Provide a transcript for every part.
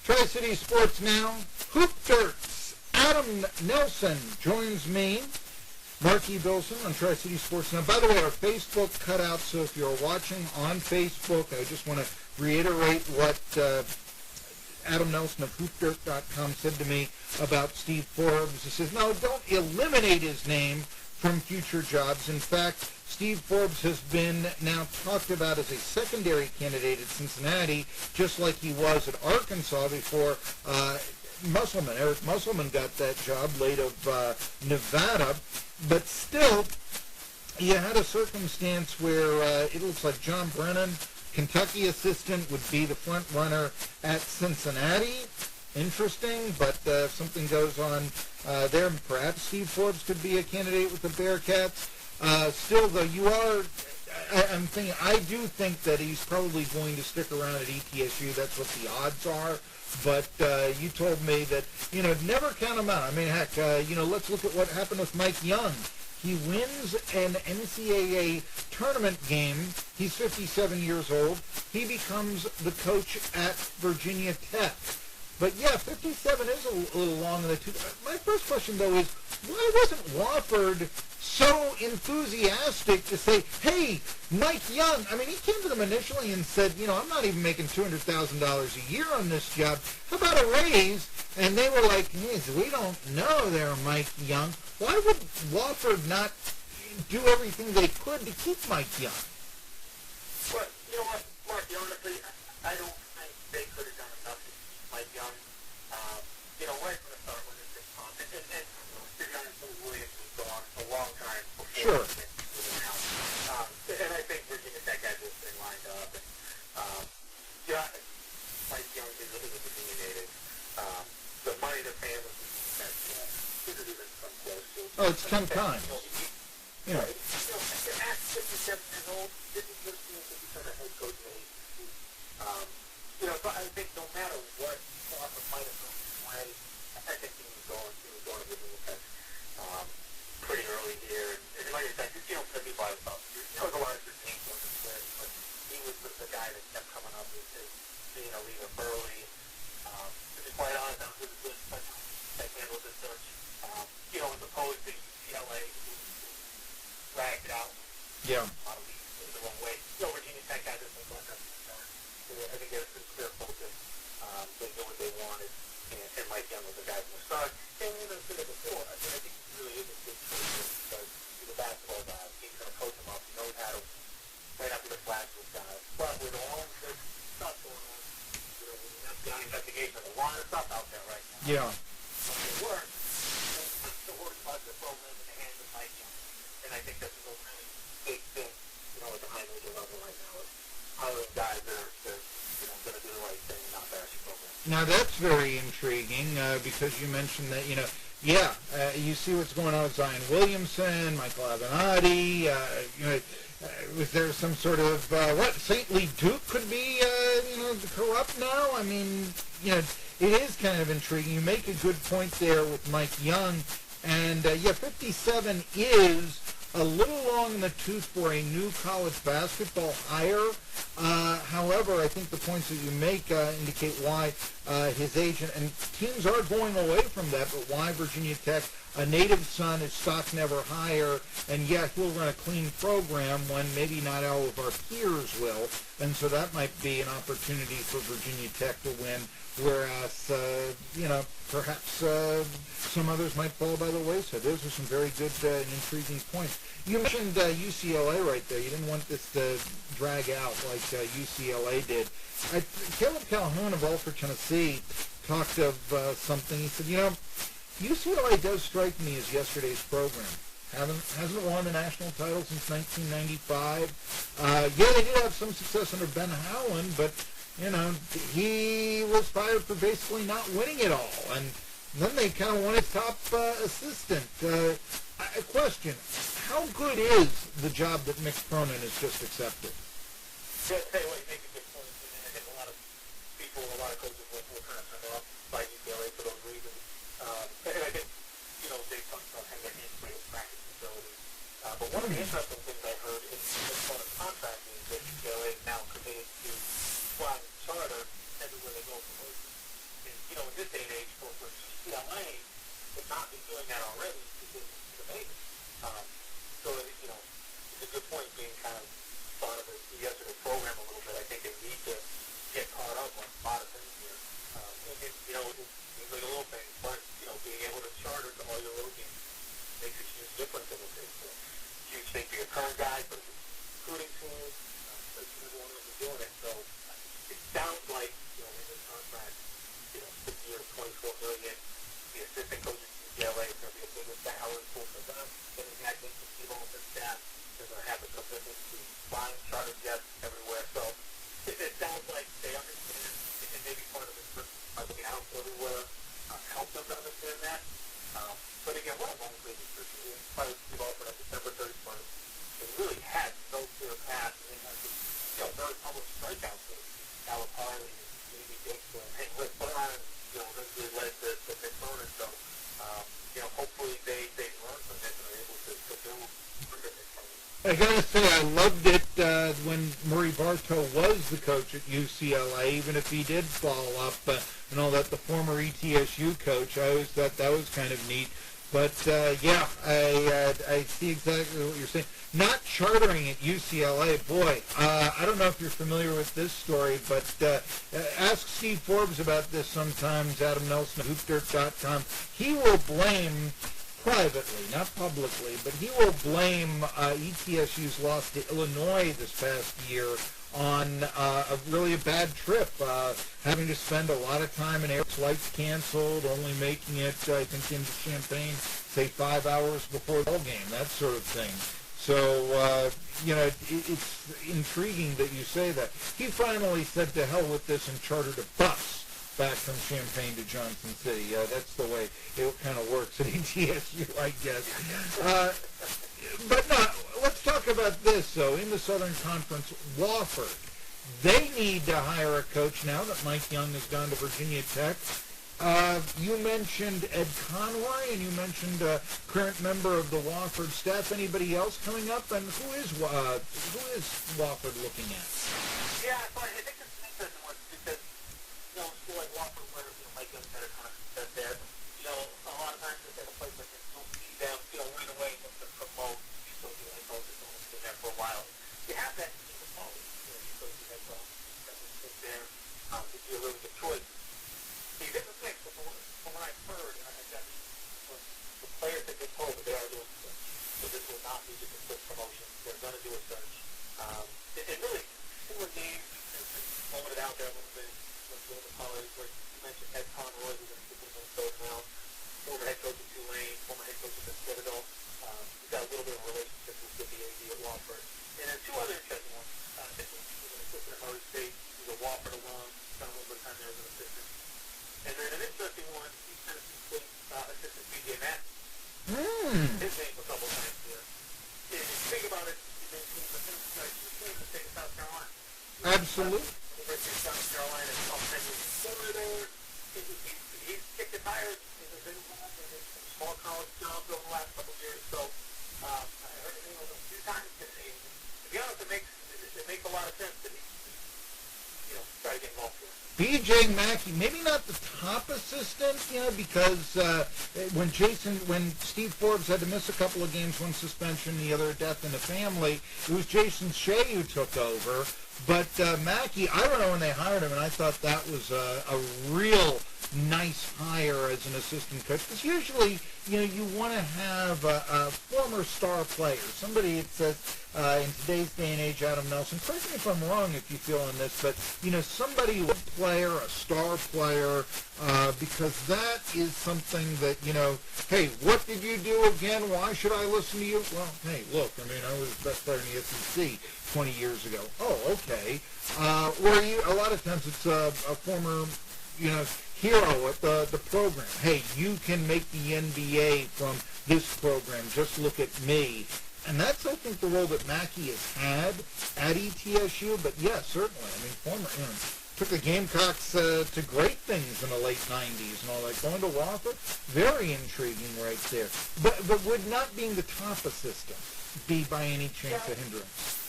Tri-City Sports Now, Hoop Dirts. Adam Nelson joins me, Marky, Billson on Tri-City Sports Now. By the way, our Facebook cut out, so if you're watching on Facebook, I just want to reiterate what Adam Nelson of HoopDirt.com said to me about Steve Forbes. He says, no, don't eliminate his name from future jobs. In fact, Steve Forbes has been now talked about as a secondary candidate at Cincinnati, just like he was at Arkansas before Eric Musselman got that job late of Nevada. But still, you had a circumstance where it looks like John Brennan, Kentucky assistant, would be the front runner at Cincinnati. Interesting, but if something goes on there, perhaps Steve Forbes could be a candidate with the Bearcats. Still, though, I'm thinking, I do think that he's probably going to stick around at ETSU. That's what the odds are. But you told me that, never count him out. I mean, heck, let's look at what happened with Mike Young. He wins an NCAA tournament game. He's 57 years old. He becomes the coach at Virginia Tech. But, yeah, 57 is a little long in the tooth. My first question, though, is why wasn't Wofford so enthusiastic to say, hey, Mike Young, I mean, he came to them initially and said, I'm not even making $200,000 a year on this job. How about a raise? And they were like, hey, we don't know there, Mike Young. Why would Wofford not do everything they could to keep Mike Young? Well, you know what, Mark, honestly, I don't think they could have done enough to keep Mike Young. Right from the start when this thing comes. And to be honest, Williams was gone a long time before. Sure. And I think Virginia Tech had this thing lined up. And, Mike Young is a Virginia native. The money they're paying was isn't even come close to. Oh, it's 10 times. At 57 years old, this is just being to become a head coach in the ACC. So I think no matter what Wofford might have gone his way, I think he was going to Virginia Tech pretty early here. And like I said, could be by himself. There was a lot of good things on his list, but he was the guy that kept coming up as being a leader early. To be quite honest, that was really good that handled this search. As opposed to UCLA, who dragged it out. Yeah. A lot of leads the wrong way. Virginia Tech had this one going up. I think there's a clear focus. They knew what they wanted, and Mike Young was the guy from the start. And I said it before, I think he really is a good coach because he's a basketball guy. He's going to coach him up. He knows how to right up to the flash with guys. But with all this stuff going on, with the FBI investigation, there's a lot of stuff out there right now. Yeah. But it works. The worst part of the program in the hands of Mike Young. And I think that's a really big thing, at the high major level right now. Hiring guys that are going to do the right thing and not bash your program. Now, that's very intriguing because you mentioned that, you see what's going on with Zion Williamson, Michael Avenatti. Was there some sort of, St. Lee Duke could be, corrupt now? I mean, it is kind of intriguing. You make a good point there with Mike Young. And, 57 is a little long in the tooth for a new college basketball hire. However, I think the points that you make indicate why his agent, and teams are going away from that, but why Virginia Tech, a native son, his stock never higher, and yet he'll run a clean program when maybe not all of our peers will. And so that might be an opportunity for Virginia Tech to win, whereas, perhaps some others might fall by the wayside. Those are some very good and intriguing points. You mentioned UCLA right there. You didn't want this to drag out like UCLA did. Caleb Calhoun of Wofford, Tennessee, talked of something. He said, UCLA does strike me as yesterday's program. Hasn't won a national title since 1995. They did have some success under Ben Howland, but, he was fired for basically not winning it all. And then they kind of want his top assistant. A question, how good is the job that Mick Cronin has just accepted? Yeah, tell you what, you make a good point. And I think a lot of people, a lot of coaches were kind of turned off by UCLA for those reasons. And I think, they talked about having their integrated practice facilities. But one of the interesting things I heard is on a contract is that UCLA is now committed to flying charter everywhere they go for coaches. would not be doing that already is amazing. So, it's a good point being kind of thought of as the yesterday program a little bit. I think they need to get caught up on a lot of things here. It seems like a little thing, but, being able to charter to all your road games makes a huge difference in this. It's a huge thing for your current guys, but it's recruiting team, especially the one who's doing it. So it sounds like, in this contract, 6 years, $24 million, the assistant coach at UCLA is going to be a bigger salary pool for them. Getting that into people on the staff, they're going to have the commitment to flying charter jets everywhere. So it sounds like they understand, and maybe part of it by looking out everywhere, help them to understand that. But again, what I'm always appreciating, probably Steve Wofford on December 31st, they really had no clear path, and they had this, very public strikeouts with Calipari and Jamie Dixon, and Rick Byrne, eventually led to Nick Byrne. So, hopefully they learn from this and are able to build for Nick Byrne. I gotta say, I loved it when Murray Bartow was the coach at UCLA, even if he did fall up and all that, the former ETSU coach. I always thought that was kind of neat. But, I see exactly what you're saying. Not chartering at UCLA, boy, I don't know if you're familiar with this story, but ask Steve Forbes about this sometimes, Adam Nelson at hoopdirt.com. He will blame, privately, not publicly, but he will blame ETSU's loss to Illinois this past year on a bad trip, having to spend a lot of time in air, flights canceled, only making it, I think, into Champaign, say 5 hours before the ball game, that sort of thing. So, it's intriguing that you say that. He finally said to hell with this and chartered a bus back from Champaign to Johnson City. That's the way it kind of works at ETSU, I guess. But no, let's talk about this, though. In the Southern Conference, Wofford, they need to hire a coach now that Mike Young has gone to Virginia Tech. You mentioned Ed Conroy, and you mentioned a current member of the Wofford staff. Anybody else coming up? And who is Wofford looking at? Yeah, so I think it's an interesting one because, school like Wofford where, Mike Young had a ton of success there. A lot of times it's at a place like this, you'll see them, right away look to promote. So the head coach has only been there for a while. You have that to promote. So you have that would sit there to be a really good choice. So you get the thing, but from what I've heard, and I got the players that get told that they are doing search. So this will not be just a quick promotion. They're going to do a search. And really, similar names, blowing it out there a little bit, with the colleagues, where you mentioned Ed Conroy, who's going to be in Minnesota now, former head coach at Tulane, former head coach at the Citadel. He's got a little bit of a relationship with the AD at Wofford. And then two other interesting ones. This one, he was an assistant at Murray State. He's a Wofford alum. Spent a little bit of time there as an assistant. And then an interesting one, East Tennessee State assistant B.J. Madden. His name a couple times here. And if you think about it, he's been in the state of South Carolina. Absolutely. University of South Carolina, there. He's kicked the tires. He's been in small college jobs over the last couple of years. So I heard his name a few times. And to be honest, it makes a lot of sense that he try to get involved here. B.J. Mackey, maybe not the top assistant, because when Steve Forbes had to miss a couple of games, one suspension, the other death in the family, it was Jason Shea who took over. But Mackey, I don't know when they hired him, and I thought that was a real nice hire as an assistant coach. Because usually, you want to have a former star player, somebody that's in today's day and age, Adam Nelson. Correct me if I'm wrong if you feel on this, but somebody, a player, a star player, because that is something that hey, what did you do again? Why should I listen to you? Well, hey, look, I was the best player in the SEC 20 years ago. Oh, okay. Or a lot of times it's a former, hero at the program. Hey, you can make the NBA from this program. Just look at me. And that's, I think, the role that Mackey has had at ETSU. But, yeah, certainly. Former, took the Gamecocks to great things in the late 90s and all that. Going to Wofford, very intriguing right there. But would not being the top assistant be by any chance a hindrance?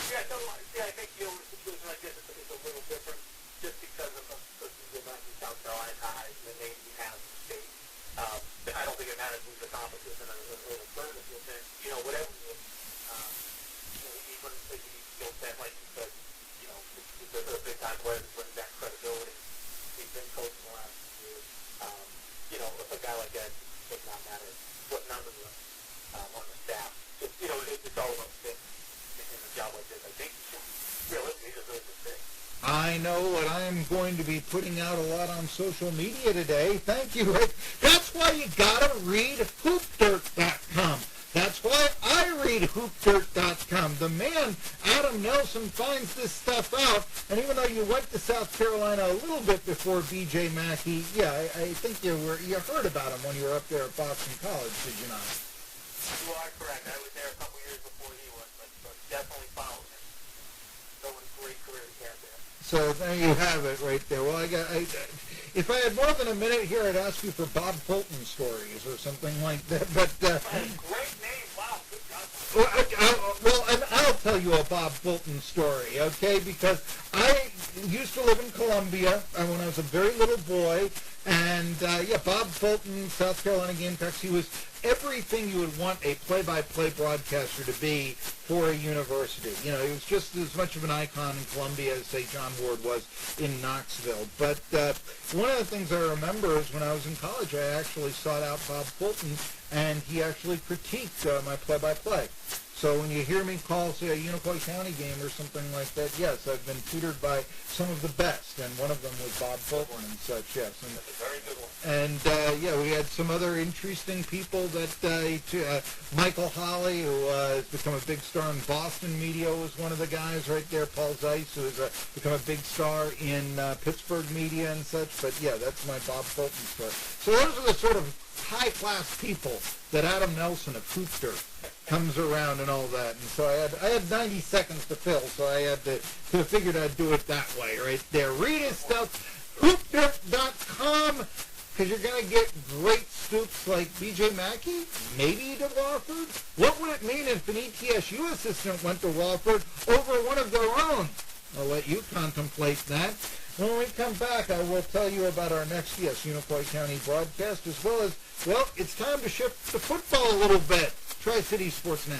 Yeah, I think, a situation like this is a little different just because of the South Carolina ties and the name he has in the state. I don't who's the competition and a little service with it, whatever it is, even if you'll say, like you said, the big time players bring that credibility. He's been coaching the last few years. If a guy like that does not matter what numbers are on the staff. It's all about fit in a job like this. I think realistically, it's a really good fit. I know what I'm going to be putting out a lot on social media today. Thank you, Rick. That's why you gotta read hoopdirt.com. That's why I read hoopdirt.com. The man, Adam Nelson, finds this stuff out. And even though you went to South Carolina a little bit before B.J. Mackey, yeah, I think you heard about him when you were up there at Boston College, did you not? You are correct. I was there a couple years before he was, but definitely followed him. So what a great career he had there. So there you have it right there. Well, if I had more than a minute here, I'd ask you for Bob Fulton stories or something like that. But great name, wow, good job. well, and I'll tell you a Bob Fulton story, okay? Because I used to live in Columbia when I was a very little boy, and Bob Fulton, South Carolina Gamecocks. He was everything you would want a play-by-play broadcaster to be for a university. He was just as much of an icon in Columbia as, say, John Ward was in Knoxville. But one of the things I remember is when I was in college, I actually sought out Bob Fulton, and he actually critiqued my play-by-play. So when you hear me call, say, a Unicoi County game or something like that, yes, I've been tutored by some of the best, and one of them was Bob Fulton and such, yes. And, that's a very good one. And, we had some other interesting people that, Michael Holley, who has become a big star in Boston media, was one of the guys right there. Paul Zeiss, who has become a big star in Pittsburgh media and such. But, yeah, that's my Bob Fulton story. So those are the sort of high-class people that Adam Nelson of Hoopdirt comes around and all that. And so I had 90 seconds to fill, so I had to figured I'd do it that way right there. Read his stuff, hoopdirt.com, because you're going to get great scoops like B.J. Mackey, maybe to Wofford. What would it mean if an ETSU assistant went to Wofford over one of their own? I'll let you contemplate that. When we come back, I will tell you about our next Unicoi County broadcast, as well as, it's time to shift the football a little bit. Tri-City Sports Now.